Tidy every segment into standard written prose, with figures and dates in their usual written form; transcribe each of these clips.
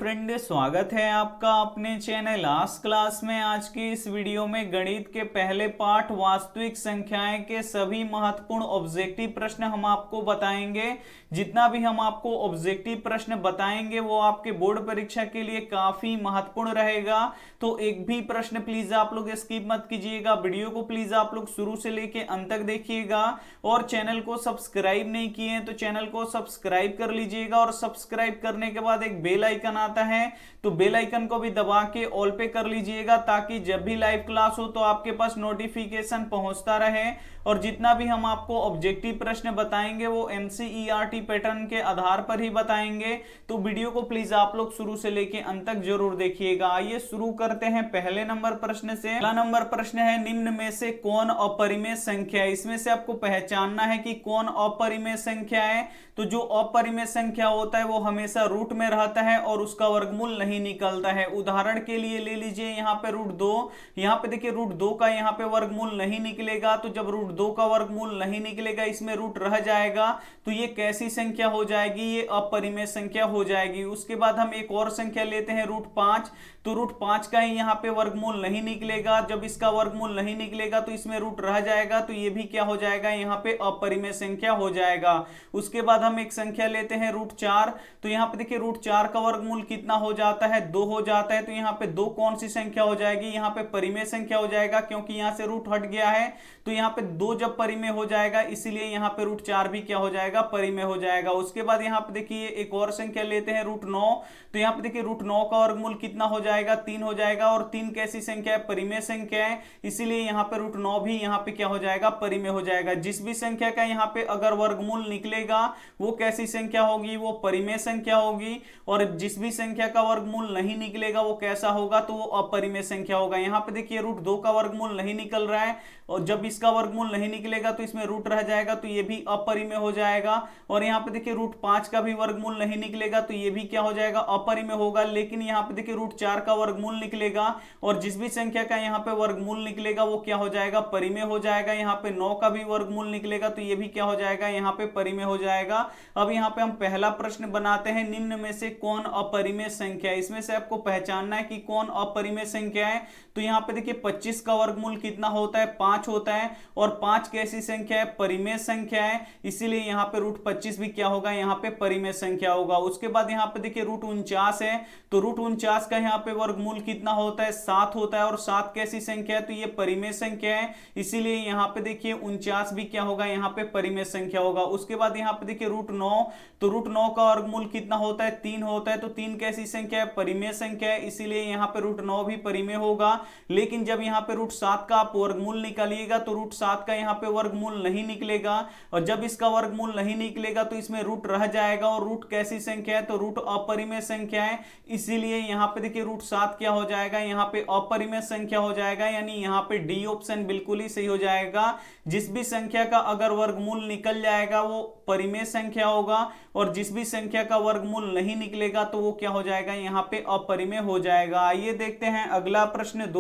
Friend, स्वागत है आपका अपने चैनल आस्क क्लास में। आज की इस वीडियो में गणित के पहले पाठ वास्तविक संख्याएं के सभी महत्वपूर्ण ऑब्जेक्टिव प्रश्न हम आपको बताएंगे। जितना भी हम आपको ऑब्जेक्टिव प्रश्न बताएंगे वो आपके बोर्ड परीक्षा के लिए काफी महत्वपूर्ण रहेगा। तो एक भी प्रश्न प्लीज आप लोग स्किप मत कीजिएगा। वीडियो को प्लीज आप लोग शुरू से लेके अंत तक देखिएगा और चैनल को सब्सक्राइब नहीं किए हैं तो चैनल को सब्सक्राइब कर लीजिएगा। और सब्सक्राइब करने के बाद एक बेल आइकन आता है तो बेल आइकन को भी दबा के ऑल पे कर लीजिएगा, ताकि जब भी लाइव क्लास हो तो आपके पास नोटिफिकेशन पहुंचता रहे। और जितना भी हम आपको ऑब्जेक्टिव प्रश्न बताएंगे वो एनसीईआरटी पैटर्न के आधार पर ही बताएंगे। तो वीडियो को प्लीज आप लोग शुरू से लेके अंत तक जरूर देखिएगा। आइए शुरू करते हैं पहले नंबर प्रश्न से। पहला नंबर प्रश्न है, निम्न में से कौन अपरिमेय संख्या है? इसमें से आपको पहचानना है कि कौन अपरिमेय संख्या है। तो जो अपरिमेय संख्या होता है वो हमेशा रूट में रहता है और उसका वर्गमूल नहीं निकलता है। उदाहरण के लिए ले लीजिए यहाँ पे √2, यहाँ पे देखिए √2 का यहाँ पे वर्गमूल नहीं निकलेगा। तो जब √2 का वर्गमूल नहीं निकलेगा, इसमें रूट रह जाएगा, तो ये कैसी संख्या हो जाएगी? ये अपरिमेय संख्या हो जाएगी। उसके बाद हम एक और संख्या लेते हैं √5। तो √5 का ही यहाँ पे वर्गमूल नहीं निकलेगा। जब इसका वर्गमूल नहीं निकलेगा तो इसमें रूट रह जाएगा, तो ये भी क्या हो जाएगा? यहाँ पे अपरिमेय संख्या हो जाएगा। उसके बाद हम एक संख्या लेते हैं √4। तो यहाँ पे देखिए √4 का वर्गमूल कितना हो जाता है? 2 हो जाता है। तो यहाँ पे 2 कौन सी संख्या हो जाएगी? यहाँ पे परिमेय संख्या हो जाएगा, क्योंकि यहाँ से रूट हट गया है। तो यहाँ पे 2 जब परिमेय हो जाएगा, इसीलिए यहाँ पे √4 भी क्या हो जाएगा? परिमेय हो जाएगा। उसके बाद यहाँ पे देखिए एक और संख्या लेते हैं √9। तो यहाँ पे देखिए √9 का वर्गमूल कितना हो जाएगा? 3 हो जाएगा। और 3 कैसी संख्या है? परिमेय संख्या है, इसीलिए यहाँ पे √9 भी यहाँ पे क्या हो जाएगा? परिमेय हो जाएगा। जिस भी संख्या का यहाँ पे अगर वर्गमूल निकलेगा वो कैसी संख्या होगी? वो परिमेय संख्या होगी। और जिस भी संख्या का वर्गमूल नहीं निकलेगा वो कैसा होगा? तो वो अपरिमेय संख्या होगा। यहाँ पे देखिए √2 का वर्गमूल नहीं निकल रहा है, और जब इसका वर्गमूल नहीं निकलेगा तो इसमें रूट रह जाएगा, तो ये भी अपरिमेय हो जाएगा। और यहाँ पे देखिए √5 का भी वर्गमूल नहीं निकलेगा, तो ये भी क्या हो जाएगा? अपरिमेय होगा। लेकिन यहाँ पे देखिए √4 का वर्गमूल निकलेगा, और जिस भी संख्या का यहाँ पे वर्गमूल निकलेगा वो क्या हो जाएगा? परिमेय हो जाएगा। यहाँ पे 9 का भी वर्गमूल निकलेगा, तो ये भी क्या हो जाएगा? यहाँ पे परिमेय हो जाएगा। अब यहाँ पे हम पहला प्रश्न बनाते हैं, निम्न में से कौन अपरिमेय संख्या है? इसमें से आपको पहचानना है कि कौन अपरिमेय संख्या है। तो यहाँ पे देखिए 25 का वर्गमूल कितना होता है? 5 होता है। और 5 कैसी संख्या है? परिमेय संख्या है, इसीलिए यहाँ पे √25 भी क्या होगा? यहाँ पे परिमेय संख्या होगा। उसके बाद यहाँ पे देखिए √49 है। तो √49 का यहाँ पे वर्गमूल कितना होता है? 7 होता है। और 7 कैसी संख्या है? तो ये परिमेय संख्या है, इसीलिए यहाँ पे देखिए 49 भी क्या होगा? यहाँ पे परिमेय संख्या होगा। उसके बाद यहाँ पे देखिए √9। तो √9 का वर्गमूल कितना होता है? 3 होता है। तो 3 कैसी संख्या है? परिमेय संख्या है, इसीलिए यहाँ पे √9 भी परिमेय होगा। लेकिन जब यहाँ पे √7 का आप वर्गमूल निकालिएगा तो √7 का यहाँ पे वर्गमूल नहीं निकलेगा, और जब इसका वर्गमूल नहीं निकलेगा तो इसमें रूट रह जाएगा। और रूट कैसी संख्या है? तो रूट अपरिमेय संख्या है, इसीलिए यहाँ पे देखिए √7 क्या हो जाएगा? यहाँ पे अपरिमेय संख्या हो जाएगा। यानी यहाँ पे डी ऑप्शन बिल्कुल ही सही हो जाएगा। जिस भी संख्या का अगर वर्गमूल निकल जाएगा वो परिमेय संख्या होगा, और जिस भी संख्या का वर्गमूल नहीं निकलेगा तो वो क्या हो जाएगा? यहाँ पे अपरिमेय हो जाएगा। आइए देखते हैं अगला प्रश्न,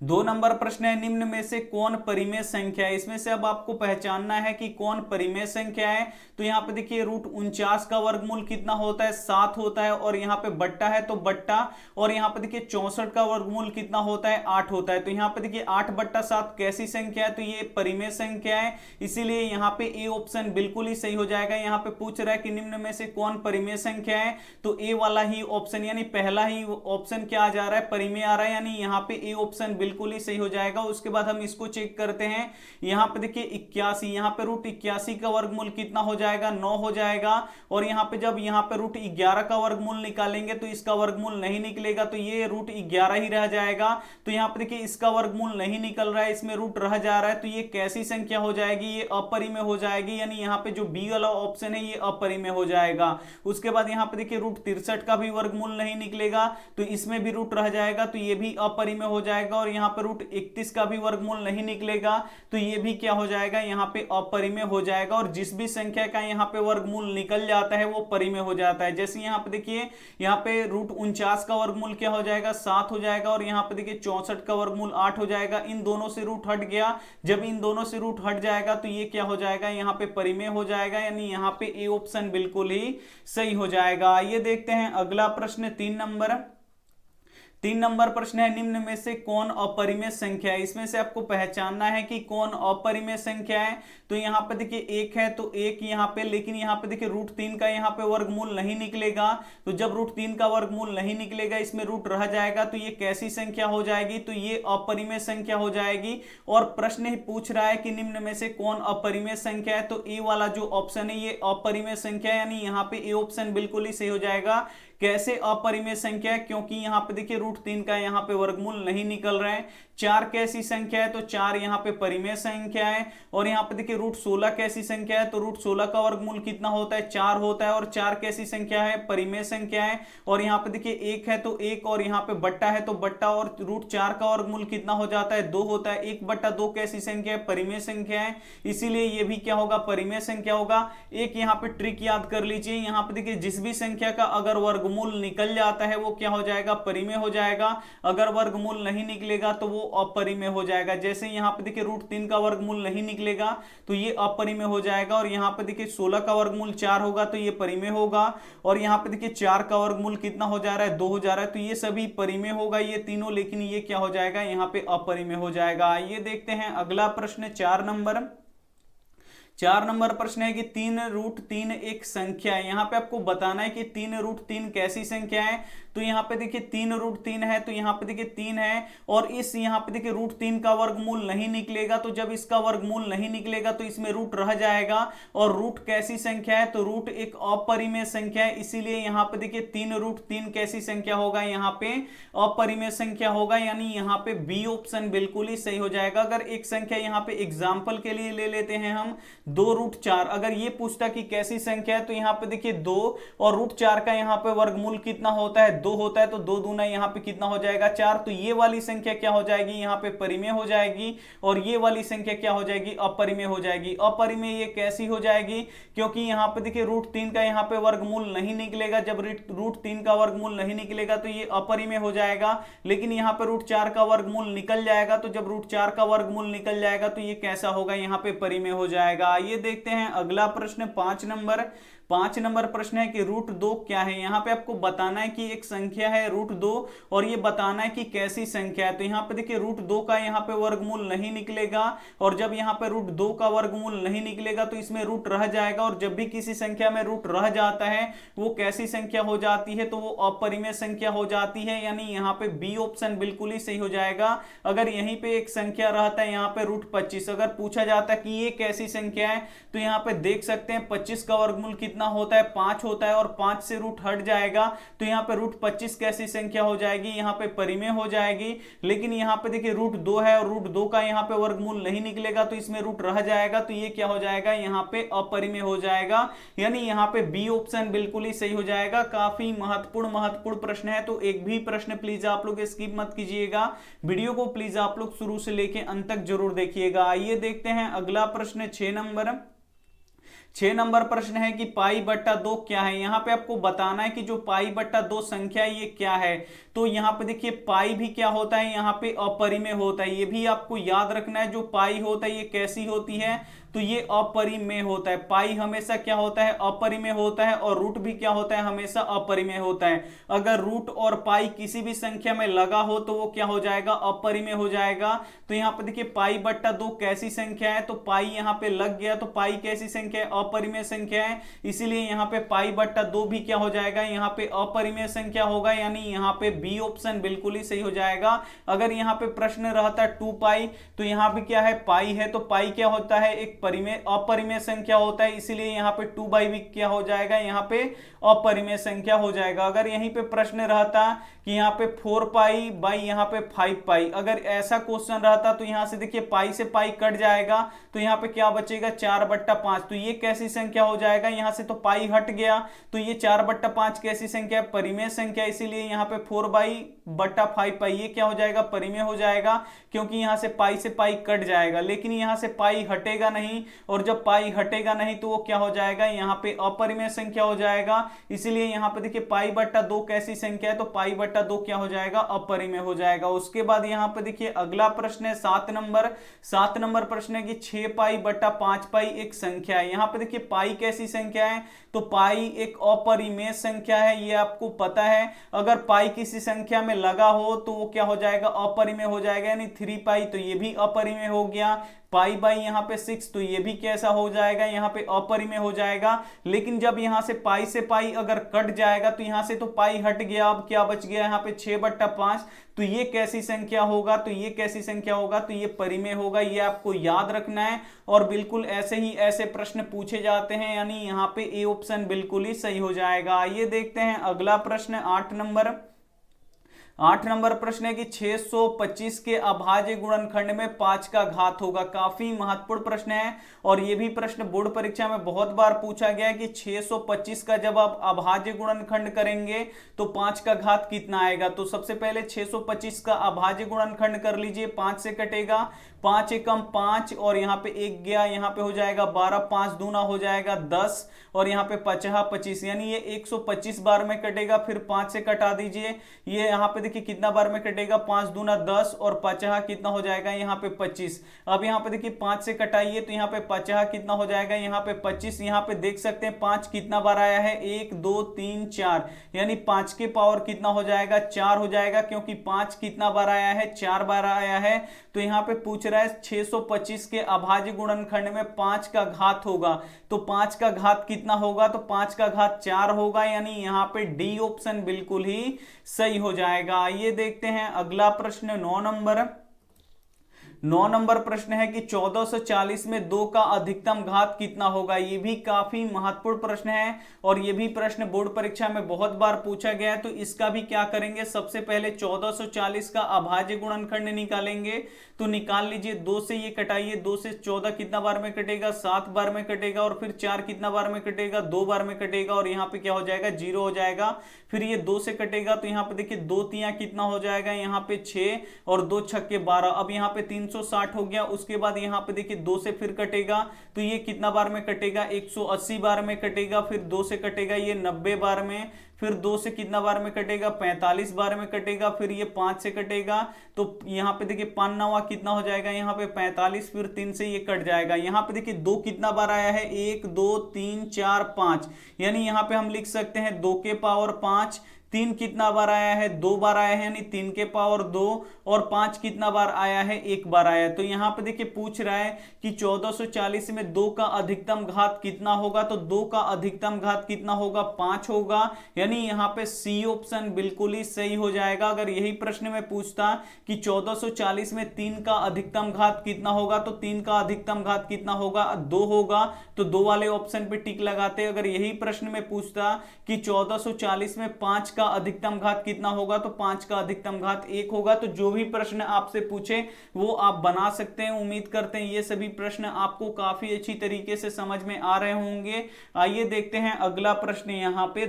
2 नंबर प्रश्न है, निम्न में से कौन परिमेय संख्या है? इसमें से अब आपको पहचानना है कि कौन परिमेय संख्या है। तो यहाँ पे देखिए √49 का वर्गमूल कितना होता है? 7 होता है। और यहाँ पे बट्टा है तो बट्टा। और यहाँ पे देखिए 64 का वर्गमूल कितना होता है? 8 होता है। तो यहाँ पे देखिए 8/7 कैसी संख्या है? तो ये परिमेय संख्या है, इसीलिए यहाँ पे ए ऑप्शन बिल्कुल ही सही हो जाएगा। यहाँ पे पूछ रहा है कि निम्न में से कौन परिमेय संख्या है, तो ए वाला ही ऑप्शन यानी पहला ही ऑप्शन क्या आ जा रहा है? परिमेय आ रहा है, यानी यहाँ पे ए ऑप्शन बिल्कुल ही सही हो जाएगा। उसके बाद हम इसको चेक करते हैं। यहाँ पे देखिए 81, यहाँ पे √81 का वर्गमूल कितना हो जाएगा? 9 हो जाएगा। और यहाँ पे जब यहाँ पे √11 का वर्गमूल निकालेंगे तो इसका वर्गमूल नहीं निकलेगा, तो ये √11 ही रह जाएगा। तो यहाँ पे देखिए इसका वर्गमूल नहीं निकल रहा है, इसमें रूट रह जा रहा है, तो ये कैसी संख्या हो जाएगी? ये अपरिमेय हो जाएगी। यानी यहाँ पे जो बी वाला ऑप्शन है ये अपरिमेय हो जाएगा। उसके बाद यहाँ पे देखिए √63 का भी वर्गमूल नहीं निकलेगा, तो इसमें भी रूट रह जाएगा, तो ये भी अपरिमेय हो जाएगा। और यहाँ यहाँ पे √31 का भी वर्गमूल नहीं निकलेगा तो ये भी क्या हो जाएगा, यहाँ पे अपरिमेय हो जाएगा। और जिस भी संख्या का यहाँ पे वर्गमूल निकल जाता है वो परिमेय हो जाता है। जैसे यहाँ पे देखिए, यहाँ पे √49 का वर्गमूल क्या हो जाएगा, 7 हो जाएगा। और यहाँ पे देखिए 64 का वर्गमूल 8 हो जाएगा। इन दोनों से रूट हट गया, जब इन दोनों से रूट हट जाएगा तो ये क्या हो जाएगा, यहाँ पे परिमेय हो जाएगा। यानी यहाँ पे ए ऑप्शन बिल्कुल ही सही हो जाएगा। ये देखते हैं अगला प्रश्न 3 नंबर प्रश्न है, निम्न में से कौन अपरिमेय संख्या है। इसमें से आपको पहचानना है कि कौन अपरिमेय संख्या है। तो यहाँ पे देखिए 1 है तो 1 यहाँ पे, लेकिन यहाँ पे देखिए √3 का यहाँ पे वर्गमूल नहीं निकलेगा। तो जब √3 का वर्गमूल नहीं निकलेगा, इसमें रूट रह जाएगा, तो ये कैसी संख्या हो जाएगी, तो ये अपरिमेय संख्या हो जाएगी। और प्रश्न ही पूछ रहा है कि निम्न में से कौन अपरिमेय संख्या है, तो ए वाला जो ऑप्शन है ये अपरिमेय संख्या है। यानी यहाँ पे ए ऑप्शन बिल्कुल ही सही हो जाएगा। कैसे अपरिमेय संख्या है, क्योंकि यहाँ पे देखिए √3 का यहाँ पे वर्गमूल नहीं निकल रहा है। 4 कैसी संख्या है, तो 4 यहाँ पे परिमेय संख्या है। और यहाँ पे देखिए √16 कैसी संख्या है, तो √16 का वर्गमूल कितना होता है, 4 होता है। और 4 कैसी संख्या है, परिमेय संख्या है। और यहाँ पे देखिए 1 है तो 1, और यहाँ पे बट्टा है तो बट्टा, और √4 का वर्गमूल कितना हो जाता है, 2 होता है। 1/2 कैसी संख्या है, परिमेय संख्या है, इसीलिए ये भी क्या होगा, परिमेय संख्या होगा। एक यहाँ पे ट्रिक याद कर लीजिए, यहाँ पे देखिए जिस भी संख्या का अगर वर्गमूल निकल जाता है वो क्या हो जाएगा, परिमेय हो जाएगा। अगर वर्गमूल नहीं निकलेगा तो वो अपरिमेय हो जाएगा। जैसे यहाँ पे देखिए √3 का वर्गमूल नहीं निकलेगा तो ये अपरिमेय हो जाएगा। और यहाँ पे देखिए 16 का वर्गमूल 4 होगा तो ये परिमेय होगा। और यहाँ पे देखिए 4 का वर्गमूल कितना हो जा रहा है, 2 हो जा रहा है, तो ये सभी परिमेय होगा ये तीनों, लेकिन ये क्या हो जाएगा, यहाँ पे अपरिमेय हो जाएगा। ये देखते हैं अगला प्रश्न 4 नंबर प्रश्न है कि 3√3 एक संख्या है। यहाँ पे आपको बताना है कि 3√3 कैसी संख्या है। तो यहाँ पे देखिए 3√3 है, तो यहाँ पे देखिए 3 है, और इस यहाँ पे देखिए √3 का वर्गमूल नहीं निकलेगा। तो जब इसका वर्गमूल नहीं निकलेगा तो इसमें रूट रह जाएगा। और रूट कैसी संख्या है, तो रूट एक अपरिमेय संख्या है, इसीलिए यहाँ पे देखिए 3√3 कैसी संख्या होगा, यहाँ पे अपरिमेय संख्या होगा। यानी यहाँ पे बी ऑप्शन बिल्कुल ही सही हो जाएगा। अगर एक संख्या यहाँ पे एग्जाम्पल के लिए ले लेते हैं हम 2√4, अगर ये पूछता कि कैसी संख्या है, तो यहाँ पे देखिए 2 और √4 का यहाँ पे वर्गमूल कितना होता है, 2 होता है। तो 2 दूना यहाँ पे कितना हो जाएगा, 4। तो ये वाली संख्या क्या हो जाएगी, यहाँ पे परिमेय हो जाएगी। और ये वाली संख्या क्या हो जाएगी, अपरिमेय हो जाएगी। अपरिमेय ये कैसी हो जाएगी, क्योंकि यहाँ पे देखिए √3 का यहाँ पे वर्गमूल नहीं निकलेगा। जब √3 का वर्गमूल नहीं निकलेगा तो ये अपरिमेय हो जाएगा। लेकिन यहाँ पे √4 का वर्गमूल निकल जाएगा। तो जब √4 का वर्गमूल निकल जाएगा तो ये कैसा होगा, यहाँ पे परिमेय हो जाएगा। ये देखते हैं अगला प्रश्न 5 नंबर प्रश्न है कि √2 क्या है। यहाँ पे आपको बताना है कि एक संख्या है √2, और ये बताना है कि कैसी संख्या है। तो यहाँ पे देखिए √2 का यहाँ पे वर्गमूल नहीं निकलेगा। और जब यहाँ पे √2 का वर्गमूल नहीं निकलेगा तो इसमें रूट रह जाएगा। और जब भी किसी संख्या में रूट रह जाता है वो कैसी संख्या हो जाती है, तो वो अपरिमेय संख्या हो जाती है। यानी यहाँ पे बी ऑप्शन बिल्कुल ही सही हो जाएगा। अगर यहीं पे एक संख्या रहता है यहाँ पे √25, अगर पूछा जाता है कि ये कैसी संख्या है, तो यहाँ पे देख सकते हैं 25 का वर्गमूल कितना होता है, 5 होता है। और 5 से रूट हट जाएगा तो यहाँ पे √25 कैसी संख्या हो जाएगी, यहाँ पे परिमेय हो जाएगी। लेकिन यहाँ पे देखिए √2 है, और √2 का यहाँ पे वर्गमूल नहीं निकलेगा तो इसमें रूट रह जाएगा। तो ये क्या हो जाएगा, यहाँ पे अपरिमेय हो जाएगा। यानी यहाँ पे बी ऑप्शन बिल्कुल ही सही हो जाएगा। काफी महत्वपूर्ण प्रश्न है, तो एक भी प्रश्न प्लीज आप लोग स्किप मत कीजिएगा। वीडियो को प्लीज आप लोग शुरू से लेके अंत तक जरूर देखिएगा। आइए देखते हैं अगला प्रश्न 6 नंबर प्रश्न है कि π/2 क्या है। यहाँ पे आपको बताना है कि जो π/2 संख्या है ये क्या है। तो यहाँ पे देखिए पाई भी क्या होता है, यहाँ पे अपरिमेय होता है। ये भी आपको याद रखना है। जो पाई होता है ये कैसी होती है, तो ये अपरिमेय होता है। पाई हमेशा क्या होता है, अपरिमेय होता है। और रूट भी क्या होता है, हमेशा अपरिमेय होता है। अगर रूट और पाई किसी भी संख्या में लगा हो तो वो क्या हो जाएगा, अपरिमेय हो जाएगा। तो यहाँ पे देखिए π/2 कैसी संख्या है, तो पाई यहाँ पे लग गया, तो पाई कैसी संख्या है, अपरिमेय संख्या है। इसीलिए यहाँ पे π/2 भी क्या हो जाएगा, यहाँ पे अपरिमेय संख्या होगा। यानी यहाँ पे बी ऑप्शन बिल्कुल ही सही हो जाएगा। अगर यहाँ पे प्रश्न रहता 2π, तो यहाँ पे क्या है, पाई है, तो पाई क्या होता है, एक अपरिमेय संख्या होता है, इसीलिए यहाँ पे 2 भी क्या हो जाएगा, यहाँ पे अपरिमेय संख्या हो जाएगा। अगर यहीं पे प्रश्न रहता कि यहाँ पे 4 पाई बाई यहाँ पे 5 पाई, अगर ऐसा क्वेश्चन रहता तो यहाँ से देखिए पाई से पाई कट जाएगा, तो यहाँ पे क्या बचेगा 4/5। तो ये कैसी संख्या हो जाएगा, यहाँ से तो पाई हट गया, तो ये 4/5 कैसी संख्या है, परिमेय संख्या, इसीलिए यहाँ पे 4/5 पाई ये क्या हो जाएगा, परिमेय हो जाएगा, क्योंकि यहाँ से पाई कट जाएगा। लेकिन यहाँ से पाई हटेगा नहीं, और जब पाई हटेगा नहीं तो वो क्या हो जाएगा, यहाँ पे अपरिमेय संख्या हो जाएगा। इसीलिए यहाँ पे देखिए पाई/2 कैसी संख्या है, तो पाई/2 क्या हो जाएगा, अपरिमेय हो जाएगा। उसके बाद यहाँ पे देखिए अगला प्रश्न है 7 नंबर प्रश्न है कि 6 पाई/5 पाई एक संख्या है। यहाँ पे देखिए पाई कैसी संख्या है, तो पाई एक अपरिमेय संख्या है, ये आपको पता है। अगर पाई किसी संख्या में लगा हो तो वो क्या हो जाएगा, अपरिमेय हो जाएगा, यानी 3 पाई, तो ये भी अपरिमेय हो गया। पाई बाई यहाँ पे 6, तो ये भी कैसा हो जाएगा, यहाँ पे अपरिमेय हो जाएगा। लेकिन जब यहाँ से पाई अगर कट जाएगा तो यहाँ से तो पाई हट गया, अब क्या बच गया यहाँ पे 6/5, तो ये कैसी संख्या होगा, तो ये कैसी संख्या होगा, तो ये परिमेय होगा। ये आपको याद रखना है, और बिल्कुल ऐसे ही ऐसे प्रश्न पूछे जाते हैं, यानी यहाँ पे ए ऑप्शन बिल्कुल ही सही हो जाएगा। आइए देखते हैं अगला प्रश्न 8 नंबर प्रश्न है कि 625 के अभाज्य गुणनखंड में 5 का घात होगा। काफी महत्वपूर्ण प्रश्न है, और यह भी प्रश्न बोर्ड परीक्षा में बहुत बार पूछा गया है कि 625 का जब आप अभाज्य गुणनखंड करेंगे तो 5 का घात कितना आएगा। तो सबसे पहले 625 का अभाज्य गुणनखंड कर लीजिए, 5 से कटेगा, 5 एकम 5, और यहाँ पे 1 गया, यहाँ पे हो जाएगा 12, 5 दूना हो जाएगा 10, और यहाँ पे 50 25, यानी ये 125 बार में कटेगा। फिर 5 से कटा दीजिए, ये यहाँ पे देखिए कितना बार में कटेगा, 5 दूना 10, और 50 कितना हो जाएगा, यहाँ पे 25। अब यहाँ पे देखिए 5 से कटाइए, तो यहाँ पे 50 कितना हो जाएगा, यहाँ पे 25। यहाँ पे देख सकते हैं 5 कितना बार आया है, 1 2 3 4, यानी 5 के पावर कितना हो जाएगा, 4 हो जाएगा, क्योंकि 5 कितना बार आया है, 4 बार आया है। तो यहाँ पे पूछ रहा है 625 के अभाज्य गुणनखंड में 5 का घात होगा, तो 5 का घात कितना होगा, तो 5 का घात 4 होगा, यानी यहाँ पे डी ऑप्शन बिल्कुल ही सही हो जाएगा। आइए देखते हैं अगला प्रश्न 9 नंबर प्रश्न है कि 1440 में 2 का अधिकतम घात कितना होगा। ये भी काफी महत्वपूर्ण प्रश्न है, और ये भी प्रश्न बोर्ड परीक्षा में बहुत बार पूछा गया है। तो इसका भी क्या करेंगे, सबसे पहले 1440 का अभाज्य गुणनखंड निकालेंगे। तो निकाल लीजिए, 2 से ये कटाइए, 2 से 14 कितना बार में कटेगा, 7 बार में कटेगा, और फिर 4 कितना बार में कटेगा, 2 बार में कटेगा, और यहाँ पे क्या हो जाएगा, 0 हो जाएगा। फिर ये 2 से कटेगा, तो यहाँ पे देखिए 2 तियां कितना हो जाएगा, यहाँ पे 6, और 2 छक्के 12, अब यहाँ पे 360 हो गया। उसके बाद यहाँ पे देखिए 2 से फिर कटेगा, तो ये कितना बार में कटेगा, 180 बार में कटेगा। फिर 2 से कटेगा ये 90 बार में, फिर 2 से कितना बार में कटेगा, 45 बार में कटेगा। फिर ये 5 से कटेगा, तो यहाँ पे देखिए 5 9 कितना हो जाएगा, यहाँ पे 45, फिर 3 से ये कट जाएगा। यहाँ पे देखिए 2 कितना बार आया है, 1 2 3 4 5, यानी यहाँ पे हम लिख सकते हैं 2 के पावर 5। 3 कितना बार आया है, 2 बार आया है, यानी 3 के पावर 2, और 5 कितना बार आया है, 1 बार आया है। तो यहाँ पे देखिए पूछ रहा है कि 1440 में 2 का अधिकतम घात कितना होगा, तो 2 का अधिकतम घात कितना होगा, 5 होगा, यानी यहाँ पे सी ऑप्शन बिल्कुल ही सही हो जाएगा। अगर यही प्रश्न में पूछता कि 1440 में 3 का अधिकतम घात कितना होगा, तो 3 का अधिकतम घात कितना होगा, 2 होगा, तो 2 वाले ऑप्शन पे टिक लगाते। अगर यही प्रश्न में पूछता कि 1440 में 5 का अधिकतम घात कितना होगा, तो 5 का अधिकतम घात 1 होगा। तो जो भी प्रश्न आपसे पूछे वो आप बना सकते हैं। उम्मीद करते हैं ये सभी प्रश्न आपको काफी अच्छी तरीके से समझ में आ रहे होंगे। आइए देखते हैं अगला प्रश्न, यहाँ पे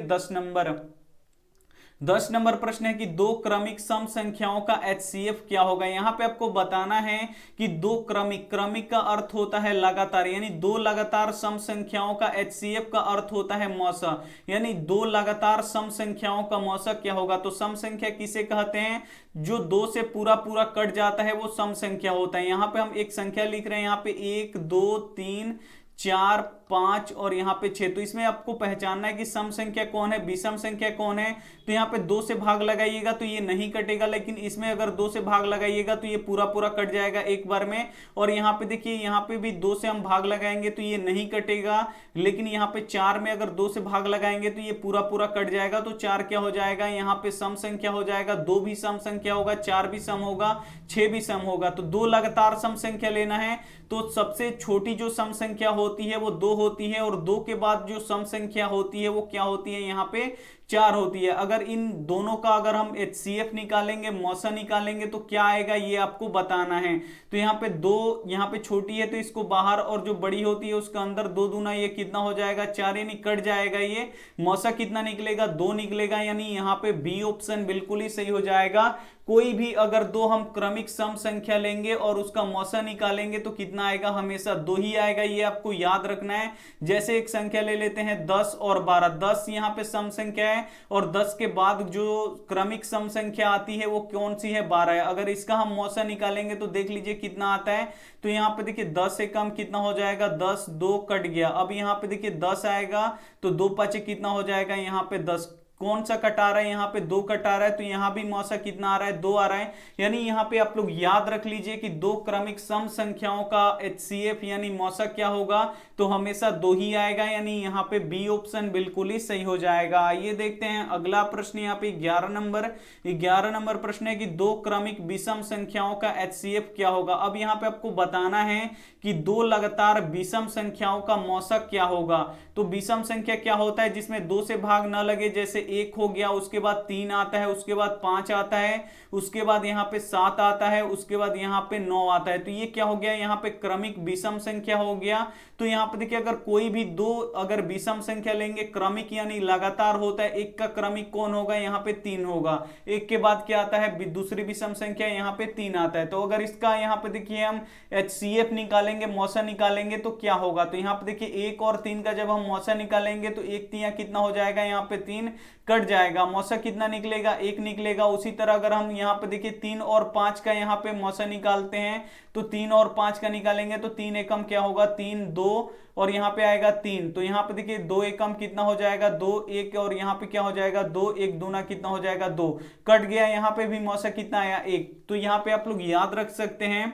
10 नंबर प्रश्न है कि 2 क्रमिक सम संख्याओं का HCF क्या होगा। यहां पे आपको बताना है कि 2 क्रमिक का अर्थ होता है लगातार, यानी 2 लगातार सम संख्याओं का HCF का अर्थ होता है मौसा, यानी 2 लगातार सम संख्याओं का मौसा क्या होगा। तो सम संख्या किसे कहते हैं, जो 2 से पूरा कट जाता है वो सम संख्या होता है। यहां पे हम एक संख्या लिख रहे हैं, यहाँ पे 1 2 3 4 5 और यहाँ पे 6। तो इसमें आपको पहचानना है कि सम संख्या कौन है, विषम संख्या कौन है। तो यहाँ पे 2 से भाग लगाइएगा तो ये नहीं कटेगा, लेकिन इसमें अगर 2 से भाग लगाइएगा तो ये पूरा पूरा कट जाएगा एक बार में। और यहाँ पे देखिए, यहाँ पे भी 2 से हम भाग लगाएंगे तो ये नहीं कटेगा, लेकिन यहाँ पे 4 में अगर 2 से भाग लगाएंगे तो ये पूरा पूरा कट जाएगा। तो 4 क्या हो जाएगा, यहाँ पे सम संख्या हो जाएगा, 2 भी सम संख्या होगा, 4 भी सम होगा, 6 भी सम होगा। तो 2 लगातार सम संख्या लेना है। तो सबसे छोटी जो सम संख्या होती है वो 2 होती है, और 2 के बाद जो सम संख्या होती है वो क्या होती है, यहाँ पे 4 होती है। अगर इन दोनों का अगर हम HCF निकालेंगे, मौसा निकालेंगे, तो क्या आएगा ये आपको बताना है। तो यहाँ पे 2 यहाँ पे छोटी है तो इसको बाहर, और जो बड़ी होती है उसका अंदर, 2 दूना ये कितना हो जाएगा, 4, यानी कट जाएगा ये। मौसा कितना निकलेगा, 2 निकलेगा, यानी यहाँ पे बी ऑप्शन बिल्कुल ही सही हो जाएगा। कोई भी अगर 2 हम क्रमिक सम संख्या लेंगे और उसका मौसा निकालेंगे तो कितना आएगा, हमेशा 2 ही आएगा, ये आपको याद रखना है। जैसे एक संख्या ले लेते हैं 10 और 12, 10 यहाँ पे सम संख्या है, और 10 के बाद जो क्रमिक सम संख्या आती है वो कौन सी है, 12 है। अगर इसका हम मौसा निकालेंगे तो देख लीजिए कितना आता है। तो यहाँ पे देखिए 10 से कम कितना हो जाएगा, 10, 2 कट गया। अब यहाँ पे देखिए 10 आएगा तो 2 5 कितना हो जाएगा, यहाँ पे 10। कौन सा कटा रहा है, यहाँ पे 2 कटा रहा है, तो यहाँ भी मौसा कितना आ रहा है, 2 आ रहा है। यानी यहाँ पे आप लोग याद रख लीजिए कि 2 क्रमिक सम संख्याओं का HCF यानी मौसा क्या होगा, तो हमेशा 2 ही आएगा, यानी यहाँ पे बी ऑप्शन बिल्कुल ही सही हो जाएगा। आइए देखते हैं अगला प्रश्न, यहाँ पे 11 नंबर प्रश्न है कि 2 क्रमिक विषम संख्याओं का HCF क्या होगा। अब यहाँ पे आपको बताना है कि 2 लगातार विषम संख्याओं का मौसा क्या होगा। तो विषम संख्या क्या होता है, जिसमें 2 से भाग न लगे, जैसे 1 हो गया, उसके बाद 3 आता है, उसके बाद 5 आता है, उसके बाद यहाँ पे 7 आता है, उसके बाद यहाँ पे 9 आता है। तो ये क्या हो गया, यहाँ पे क्रमिक विषम संख्या हो गया। तो यहाँ पे देखिए, अगर कोई भी 2 अगर विषम संख्या लेंगे, क्रमिक यानी लगातार होता है, एक का क्रमिक कौन होगा, यहाँ पे 3 होगा। एक के बाद क्या आता है, दूसरी विषम संख्या, यहाँ पे 3 आता है। तो अगर इसका यहाँ पे देखिए हम HCF निकालेंगे, मौसा निकालेंगे, तो क्या होगा। तो यहाँ पे देखिए 1 और 3 का जब हम मौसा निकालेंगे तो 1 3 कितना हो जाएगा, यहाँ पे 3 कट जाएगा, मौसा कितना निकलेगा, 1 निकलेगा। उसी तरह अगर हम यहाँ पे देखिए 3 और 5 का यहाँ पे मौसा निकालते हैं, तो 3 और 5 का निकालेंगे तो 3 एकम क्या होगा, 3 2, और यहाँ पे आएगा 3। तो यहाँ पे देखिए 2 एकम कितना हो जाएगा, 2 1, और यहाँ पे क्या हो जाएगा, 2 1 दूना कितना हो जाएगा, 2 कट गया। यहाँ पे भी मौसा कितना आया, 1। तो यहाँ पे आप लोग याद रख सकते हैं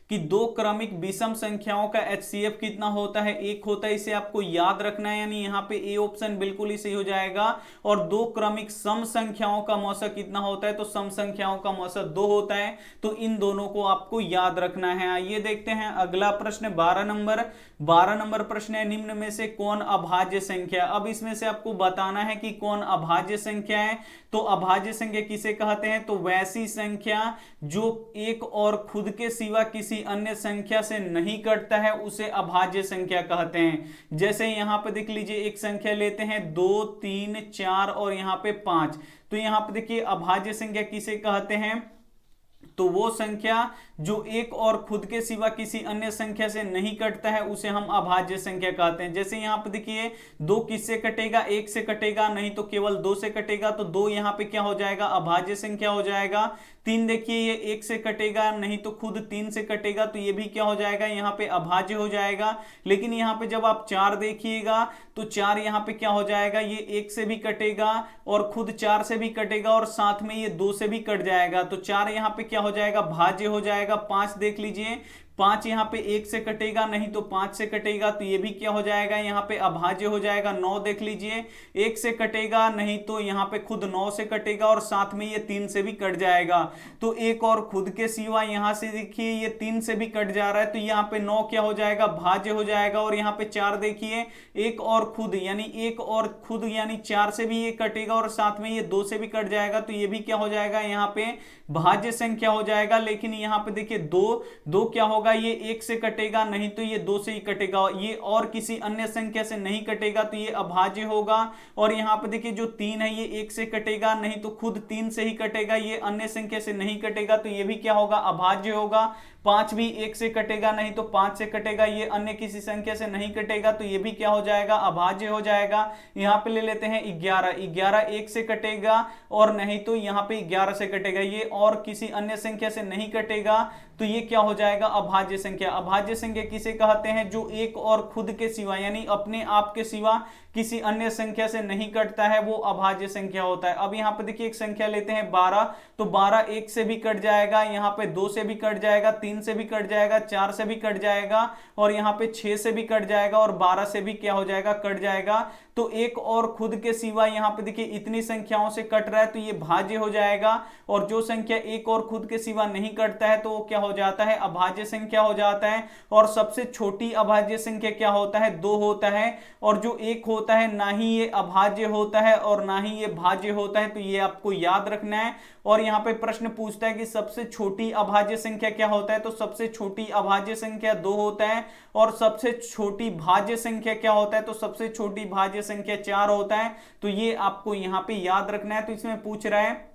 कि 2 क्रमिक विषम संख्याओं का HCF कितना होता है, 1 होता है। इसे आपको याद रखना है, यानी यहाँ पे ए ऑप्शन बिल्कुल ही सही हो जाएगा। और 2 क्रमिक सम संख्याओं का मौसा कितना होता है, तो सम संख्याओं का मौसा 2 होता है। तो इन दोनों को आपको याद रखना है। आइए देखते हैं अगला प्रश्न, 12 नंबर प्रश्न है, निम्न में से कौन अभाज्य संख्या। अब इसमें से आपको बताना है कि कौन अभाज्य संख्या है। तो अभाज्य संख्या किसे कहते हैं, तो वैसी संख्या जो एक और खुद के सिवा किसी अन्य संख्या से नहीं कटता है उसे अभाज्य संख्या कहते हैं। जैसे यहां पे देख लीजिए, एक संख्या लेते हैं 2 3 4 और यहां पे 5। तो यहां पे देखिए अभाज्य संख्या किसे कहते हैं, तो वो संख्या जो एक और खुद के सिवा किसी अन्य संख्या से नहीं कटता है उसे हम अभाज्य संख्या कहते हैं। जैसे यहाँ पे देखिए 2 किससे कटेगा, 1 से कटेगा, नहीं तो केवल 2 से कटेगा। तो 2 यहाँ पे क्या हो जाएगा, अभाज्य संख्या हो जाएगा। 3 देखिए ये 1 से कटेगा, नहीं तो खुद 3 से कटेगा, तो ये भी क्या हो जाएगा, यहाँ पे अभाज्य हो जाएगा। लेकिन यहाँ पे जब आप 4 देखिएगा तो 4 यहाँ पे क्या हो जाएगा, ये 1 से भी कटेगा और खुद 4 से भी कटेगा और साथ में ये 2 से भी कट जाएगा। तो 4 यहाँ पे क्या हो जाएगा, भाज्य हो जाएगा। 5 देख लीजिए, 5 यहाँ पे 1 से कटेगा, नहीं तो 5 से कटेगा, तो ये भी क्या हो जाएगा, यहाँ पे अभाज्य हो जाएगा। 9 देख लीजिए, 1 से कटेगा, नहीं तो यहाँ पे खुद 9 से कटेगा और साथ में ये 3 से भी कट जाएगा। तो एक और खुद के सिवा यहाँ से देखिए ये 3 से भी कट जा रहा है, तो यहाँ पे 9 क्या हो जाएगा, भाज्य हो जाएगा। और यहाँ पे 4 देखिए, एक और खुद यानी 4 से भी ये कटेगा और साथ में ये 2 से भी कट जाएगा, तो ये भी क्या हो जाएगा, यहाँ पे भाज्य संख्या हो जाएगा। लेकिन यहाँ पे देखिए 2 क्या होगा, ये 1 से कटेगा, नहीं तो ये 2 से ही कटेगा, ये और किसी अन्य संख्या से नहीं कटेगा, तो ये अभाज्य होगा। और यहाँ पे देखिए जो 3 है ये 1 से कटेगा, नहीं तो खुद 3 से ही कटेगा, ये अन्य संख्या से नहीं कटेगा, तो ये भी क्या होगा, अभाज्य होगा। 5 भी 1 से कटेगा, नहीं तो 5 से कटेगा, ये अन्य किसी संख्या से नहीं कटेगा, तो ये भी क्या हो जाएगा, अभाज्य हो जाएगा। यहाँ पे ले लेते हैं 11 1 से कटेगा और नहीं तो यहाँ पे 11 से कटेगा, ये और किसी अन्य संख्या से नहीं कटेगा, तो ये क्या हो जाएगा, अभाज्य संख्या। अभाज्य संख्या किसे कहते हैं? जो एक और खुद के सिवा यानी अपने आप के सिवा किसी अन्य संख्या से नहीं कटता है, वो अभाज्य संख्या होता है। अब यहाँ पे देखिए एक संख्या लेते हैं 12, तो 12 1 से भी कट जाएगा, यहाँ पे 2 से भी कट जाएगा, 3 से भी कट जाएगा, 4 से भी कट जाएगा और यहाँ पे 6 से भी कट जाएगा और 12 से भी क्या हो जाएगा? कट जाएगा। तो एक और खुद के सिवा यहाँ पे देखिए इतनी संख्याओं से कट रहा है तो ये भाज्य हो जाएगा, और जो संख्या एक और खुद के सिवा नहीं कटता है तो वो क्या हो जाता है? अभाज्य संख्या हो जाता है। और सबसे छोटी अभाज्य संख्या क्या होता है? 2 होता है। और जो एक होता है ना ही ये अभाज्य होता है और ना ही ये भाज्य होता है, तो ये आपको याद रखना है। और यहाँ पे प्रश्न पूछता है कि सबसे छोटी अभाज्य संख्या क्या होता है? तो सबसे छोटी अभाज्य संख्या 2 होता है। और सबसे छोटी भाज्य संख्या क्या होता है? तो सबसे छोटी भाज्य संख्या 4 होता है। तो ये आपको यहाँ पे याद रखना है। तो इसमें पूछ रहा है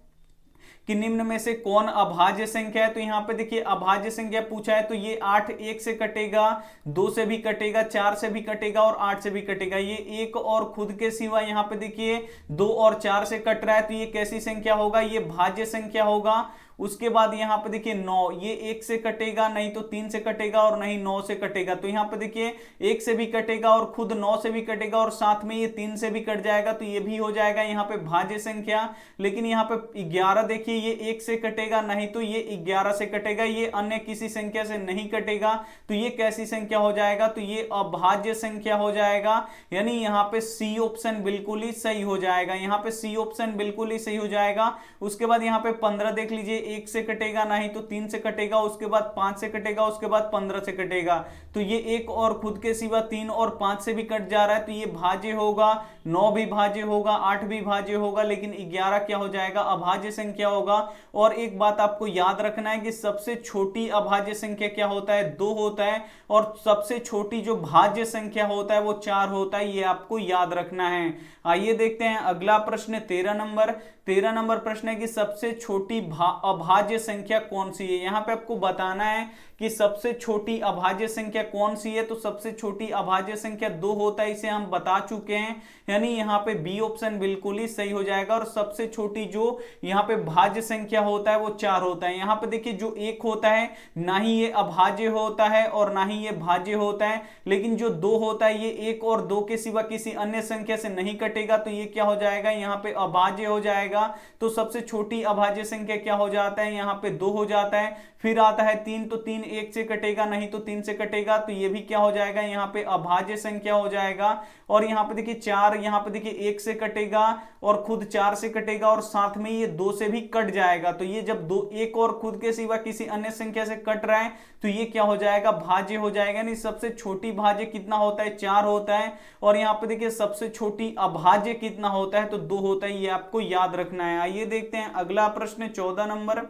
कि निम्न में से कौन अभाज्य संख्या है? तो यहाँ पे देखिए अभाज्य संख्या पूछा है, तो ये 8 1 से कटेगा, 2 से भी कटेगा, 4 से भी कटेगा और 8 से भी कटेगा। ये एक और खुद के सिवा यहाँ पे देखिए 2 और 4 से कट रहा है, तो ये कैसी संख्या होगा? ये भाज्य संख्या होगा। उसके बाद यहाँ पे देखिए 9, ये 1 से कटेगा, नहीं तो 3 से कटेगा और नहीं 9 से कटेगा। तो यहाँ पे देखिए 1 से भी कटेगा और खुद 9 से भी कटेगा और साथ में ये 3 से भी कट जाएगा, तो ये भी हो जाएगा यहाँ पे भाज्य संख्या। लेकिन यहाँ पे 11 देखिए ये 1 से कटेगा, नहीं तो ये 11 से कटेगा, ये अन्य किसी संख्या से नहीं कटेगा, तो ये कैसी संख्या हो जाएगा? तो ये अभाज्य संख्या हो जाएगा। यानी यहाँ पे सी ऑप्शन बिल्कुल ही सही हो जाएगा, यहाँ पे सी ऑप्शन बिल्कुल ही सही हो जाएगा। उसके बाद यहाँ पे 15 देख लीजिए, 1 से कटेगा, नहीं तो 3 से कटेगा, उसके बाद 5 से कटेगा, उसके बाद 15 से कटेगा, तो ये एक और खुद के सिवा 3 और 5 से भी कट जा रहा है, तो ये भाज्य होगा। 9 भी भाज्य होगा, 8 भी भाज्य होगा, लेकिन 11 क्या हो जाएगा? अभाज्य संख्या होगा। और एक बात आपको याद रखना है कि सबसे छोटी अभाज्य संख्या क्या होता है? 2 होता है। और सबसे छोटी जो भाज्य संख्या होता है वो 4 होता है, ये आपको याद रखना है। आइए देखते हैं अगला प्रश्न 13 नंबर। 13 नंबर प्रश्न है कि सबसे छोटी अभाज्य संख्या कौन सी है? यहां पे आपको बताना है कि सबसे छोटी अभाज्य संख्या कौन सी है। तो सबसे छोटी अभाज्य संख्या 2 होता है, इसे हम बता चुके हैं, यानी यहाँ पे बी ऑप्शन बिल्कुल ही सही हो जाएगा। और सबसे छोटी जो यहाँ पे भाज्य संख्या होता है वो 4 होता है। यहाँ पे देखिए जो 1 होता है ना ही ये अभाज्य होता है और ना ही ये भाज्य होता है, लेकिन जो 2 होता है ये 1 और 2 के सिवा किसी अन्य संख्या से नहीं कटेगा, तो ये क्या हो जाएगा? यहाँ पे अभाज्य हो जाएगा। तो सबसे छोटी अभाज्य संख्या क्या हो जाता है? यहाँ पे 2 हो जाता है। फिर आता है 3, तो 3 1 से कटेगा, नहीं तो 3 से कटेगा, तो ये भी क्या हो जाएगा? यहाँ पे अभाज्य संख्या हो जाएगा। और यहाँ पे देखिए 4, यहाँ पे देखिए 1 से कटेगा और खुद 4 से कटेगा और साथ में ये 2 से भी कट जाएगा, तो ये जब 2 1 और खुद के सिवा किसी अन्य संख्या से कट रहा है तो ये क्या हो जाएगा? भाज्य हो जाएगा। नहीं, सबसे छोटी भाज्य कितना होता है? 4 होता है। और यहाँ पे देखिए सबसे छोटी अभाज्य कितना होता है? तो 2 होता है, ये आपको याद रखना है। आइए देखते हैं अगला प्रश्न 14 नंबर।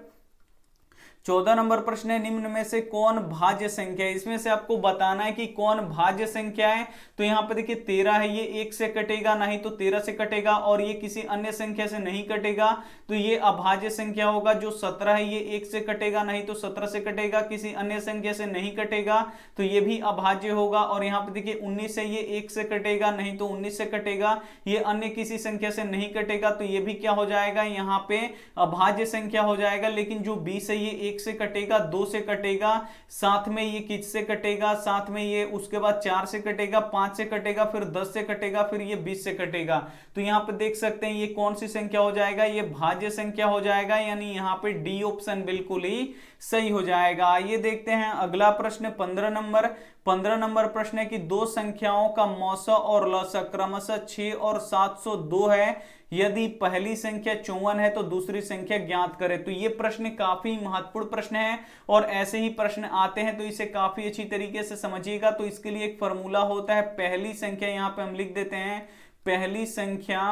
14 नंबर प्रश्न है, निम्न में से कौन भाज्य संख्या है? इसमें से आपको बताना है कि कौन भाज्य संख्या है। तो यहाँ पे देखिए 13 है, ये 1 से कटेगा, नहीं तो 13 से कटेगा, और ये किसी अन्य संख्या से नहीं कटेगा, तो ये अभाज्य संख्या होगा। जो 17 है ये 1 से कटेगा, नहीं तो 17 से कटेगा, किसी अन्य संख्या से नहीं कटेगा, तो ये भी अभाज्य होगा। और यहाँ पे देखिए 19 है, ये 1 से कटेगा, नहीं तो 19 से कटेगा, ये अन्य किसी संख्या से नहीं कटेगा, तो ये भी क्या हो जाएगा? यहाँ पे अभाज्य संख्या हो जाएगा। लेकिन जो 20 है ये 1 से कटेगा, 2 से कटेगा, साथ में ये किससे कटेगा? साथ में ये उसके बाद 4 से कटेगा, 5 से कटेगा, फिर 10 से कटेगा, फिर ये 20 से कटेगा। तो यहाँ पे देख सकते हैं ये कौन सी संख्या हो जाएगा? ये भाज्य संख्या हो जाएगा, यानी यहाँ पे डी ऑप्शन बिल्कुल ही सही हो जाएगा। आइए देखते हैं अगला प्रश्न 15 नंबर। 15 नंबर प्रश्न है कि दो संख्याओं का मौसा और लसा क्रमशः 6 और 702 है। यदि पहली संख्या 54 है तो दूसरी संख्या ज्ञात करें। तो ये प्रश्न काफी महत्वपूर्ण प्रश्न है और ऐसे ही प्रश्न आते हैं, तो इसे काफी अच्छी तरीके से समझिएगा। तो इसके लिए एक फॉर्मूला होता है, पहली संख्या यहाँ पे हम लिख देते हैं, पहली संख्या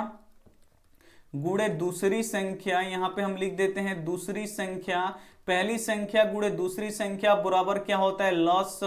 गुणे दूसरी संख्या, यहाँ पे हम लिख देते हैं दूसरी संख्या, पहली संख्या गुणे दूसरी संख्या बराबर क्या होता है? लस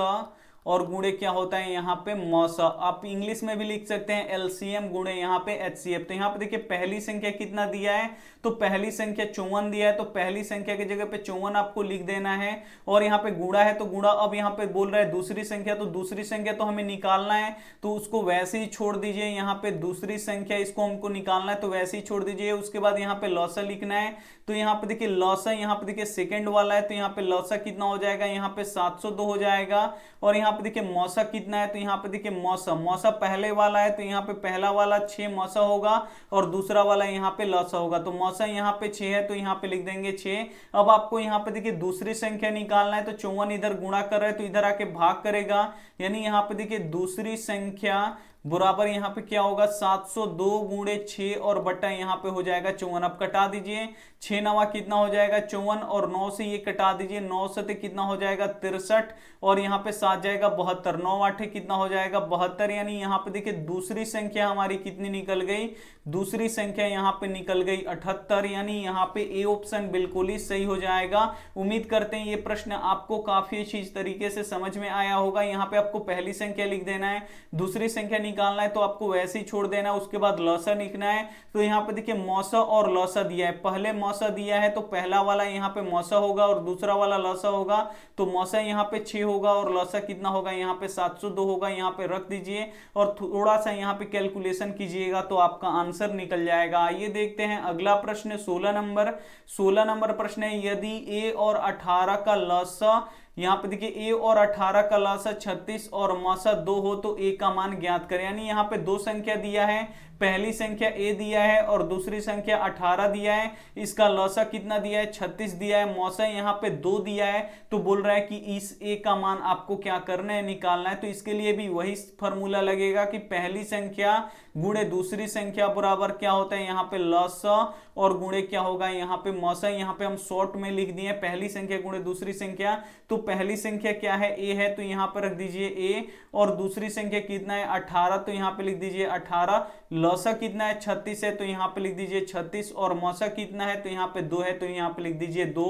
और गुणे क्या होता है यहाँ पे मौसा। आप इंग्लिश में भी लिख सकते हैं एलसीएम गुणे यहाँ पे एचसीएफ। तो यहाँ पे देखिए पहली संख्या कितना दिया है, तो पहली संख्या 54 दिया है, तो पहली संख्या की जगह पे 54 आपको लिख देना है। और यहाँ पे गुणा है तो गुणा, अब यहाँ पे बोल रहा है दूसरी संख्या, तो दूसरी संख्या तो हमें निकालना है तो उसको वैसे ही छोड़ दीजिए। यहाँ पे दूसरी संख्या इसको हमको निकालना है तो वैसे ही छोड़ दीजिए। उसके बाद यहाँ पे लौसा लिखना है, तो यहाँ पे देखिए लौसा, यहाँ पे देखिए सेकंड वाला है तो यहाँ पे लौसा कितना हो जाएगा, यहाँ पे 702 हो जाएगा। और यहाँ पे देखिए मौसा कितना है, तो यहाँ पे देखिए मौसा, मौसा पहले वाला है तो यहाँ पे पहला वाला 6 मौसा होगा और दूसरा वाला यहाँ पे लौसा होगा। तो मौसा यहाँ पे 6 है तो यहाँ पे लिख देंगे 6। अब आपको यहाँ पे देखिए दूसरी संख्या निकालना है, तो 54 इधर गुणा कर रहे हैं तो इधर आके भाग करेगा, यानी यहाँ पे देखिए दूसरी संख्या बराबर यहाँ पे क्या होगा 702 गुणे 6 और बट्टा यहाँ पे हो जाएगा 54। अब कटा दीजिए, 6 नवा कितना हो जाएगा 54 और 9 से ये कटा दीजिए, 9 से कितना हो जाएगा 63 और यहाँ पे 7 जाएगा 72, 9 आठे कितना हो जाएगा 72। यानी यहाँ पे देखिए दूसरी संख्या हमारी कितनी निकल गई, दूसरी संख्या यहाँ पे निकल गई 78। यानी यहाँ पे ए ऑप्शन बिल्कुल ही सही हो जाएगा। उम्मीद करते हैं ये प्रश्न आपको काफी अच्छी तरीके से समझ में आया होगा। यहाँ पे आपको पहली संख्या लिख देना है, दूसरी संख्या निकालना है तो आपको वैसे ही छोड़ देना है। उसके बाद लौसा लिखना है, तो यहाँ पे देखिए मौसा और लौसा दिया है, पहले मौसा दिया है तो पहला वाला यहाँ पे मौसा होगा और दूसरा वाला लौसा होगा। तो मौसा यहाँ पे 6 होगा और लौसा कितना होगा यहाँ पे 702 होगा। यहाँ पे रख दीजिए और थोड़ा सा यहाँ पे कैलकुलेशन कीजिएगा तो आपका आंसर निकल जाएगा। आइए देखते हैं अगला प्रश्न 16 नंबर प्रश्न है, यदि a और 18 का लौसा, यहाँ पे देखिए a और 18 का लौसा 36 और मौसा 2 हो तो a का मान ज्ञात करें। यानी यहाँ पे दो संख्या दिया है, पहली संख्या a दिया है और दूसरी संख्या 18 दिया है, इसका लौसा कितना दिया है 36 दिया है, मौसा यहाँ पे 2 दिया है। तो बोल रहा है कि इस a का मान आपको क्या करना है, निकालना है। तो इसके लिए भी वही फॉर्मूला लगेगा कि पहली संख्या गुणे दूसरी संख्या बराबर क्या होता है यहाँ पे लौसा और गुणे क्या होगा यहाँ पे मौसा। यहाँ पे हम शॉर्ट में लिख दिए पहली संख्या गुणे दूसरी संख्या, तो पहली संख्या क्या है a है तो यहाँ पर रख दीजिए a और दूसरी संख्या कितना है 18 तो यहाँ पे लिख दीजिए 18। लौसा कितना है 36 है तो यहाँ पे लिख दीजिए 36 और मौसा कितना है तो यहाँ पे 2 है तो यहाँ पे लिख दीजिए 2।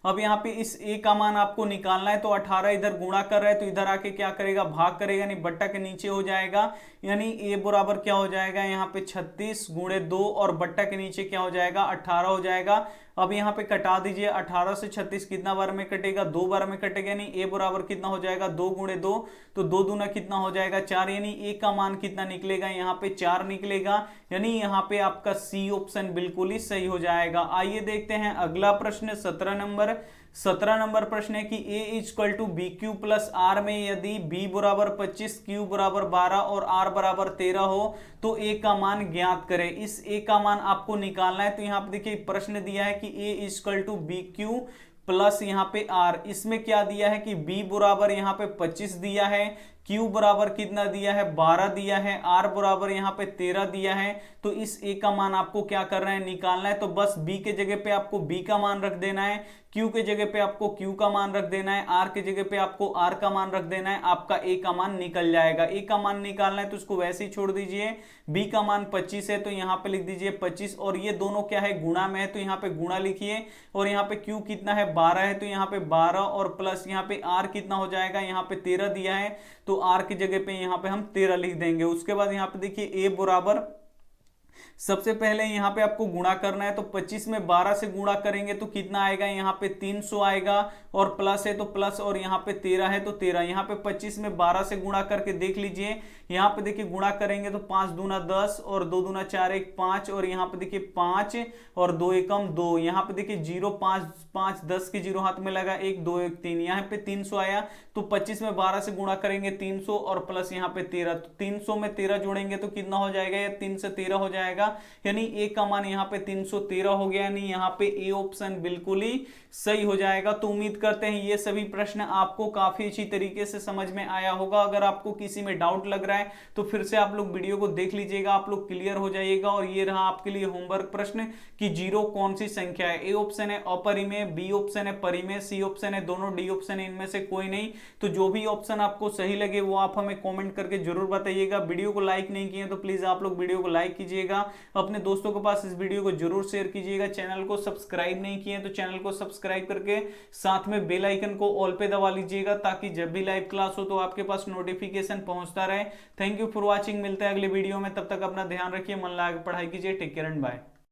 अब यहाँ पे इस a का मान आपको निकालना है, तो 18 इधर गुणा कर रहे हैं तो इधर आके क्या करेगा भाग करेगा, नहीं बट्टा के नीचे हो जाएगा। यानी a बराबर क्या हो जाएगा यहाँ पे 36 गुणे 2 और बट्टा के नीचे क्या हो जाएगा 18 हो जाएगा। अब यहाँ पे कटा दीजिए, 18 से 36 कितना बार में कटेगा 2 बार में कटेगा, यानी a बराबर कितना हो जाएगा 2 गुणे 2, तो 2 दूना कितना हो जाएगा 4। यानी a का मान कितना निकलेगा यहाँ पे 4 निकलेगा। यानी यहाँ पे आपका सी ऑप्शन बिल्कुल ही सही हो जाएगा। आइए देखते हैं अगला प्रश्न 17 नंबर प्रश्न है कि a equal to B Q plus R में यदि b बराबर 25, q बराबर 12 और r बराबर 13 हो तो a का मान ज्ञात करें। इस a का मान आपको निकालना है। तो यहाँ पे देखिए प्रश्न दिया है कि a equal to B Q plus यहाँ पे r, इसमें क्या दिया है कि b बराबर यहाँ पे 25 दिया है, q बराबर कितना दिया है 12 दिया है, r बराबर यहाँ पे 13 दिया है। तो इस a का मान आपको क्या करना है निकालना है। तो बस b के जगह पे आपको b का मान रख देना है, q के जगह पे आपको q का मान रख देना है, r के जगह पे आपको r का मान रख देना है, आपका a का मान निकल जाएगा। a का मान निकालना है तो उसको वैसे ही छोड़ दीजिए। b का मान 25 है तो यहाँ पे लिख दीजिए 25 और ये दोनों क्या है गुणा में है तो यहाँ पे गुणा लिखिए। और यहाँ पे q कितना है 12 है तो यहाँ पे 12 और प्लस यहाँ पे r कितना हो जाएगा यहाँ पे 13 दिया है तो r की जगह पे यहाँ पे हम 13 लिख देंगे। उसके बाद यहाँ पे देखिए a बराबर, सबसे पहले यहाँ पे आपको गुणा करना है, तो 25 में 12 से गुणा करेंगे तो कितना आएगा यहाँ पे 300 आएगा और प्लस है तो प्लस और यहाँ पे 13 है तो 13। यहाँ पे 25 में 12 से गुणा करके देख लीजिए, यहाँ पे देखिए गुणा करेंगे तो 5 दूना 10 और 2 दूना 4 1 5 और यहाँ पे देखिए 5 और 2 एकम 2। यहाँ पे देखिए 0 5 5 10 के 0 हाथ में लगा 1 2 1 3, यहाँ पे 300 आया। तो 25 में 12 से गुणा करेंगे 300 और प्लस यहाँ पे 13, तो 300 में 13 जोड़ेंगे तो कितना हो जाएगा, या 3 से 13 हो जाएगा। यानी a का मान यहाँ पे 313 हो गया, यानी यहाँ पे a ऑप्शन बिल्कुल ही सही हो जाएगा। तो उम्मीद करते हैं ये सभी प्रश्न आपको काफी अच्छी तरीके से समझ में आया होगा। अगर आपको किसी में डाउट लग रहा है तो फिर से आप लोग वीडियो को देख लीजिएगा, आप लोग क्लियर हो जाइएगा। और ये रहा आपके लिए होमवर्क प्रश्न कि 0 कौन सी संख्या है। ए ऑप्शन है अपरिमेय, बी ऑप्शन है परिमेय, सी ऑप्शन है दोनों, डी ऑप्शन है इनमें से कोई नहीं। तो जो भी ऑप्शन आपको सही लगे वो आप हमें कॉमेंट करके जरूर बताइएगा। वीडियो को लाइक नहीं किए तो प्लीज आप लोग वीडियो को लाइक कीजिएगा अपने दोस्तों के पास इस वीडियो को जरूर शेयर कीजिएगा। चैनल को सब्सक्राइब नहीं किए तो चैनल को सब्सक्राइब करके साथ में बेल आइकन को ऑल पे दबा लीजिएगा, ताकि जब भी लाइव क्लास हो तो आपके पास नोटिफिकेशन पहुंचता रहे। Thank you for watching. मिलते हैं अगले वीडियो में, तब तक अपना ध्यान रखिए, मन लगा के पढ़ाई कीजिए। Take care and bye.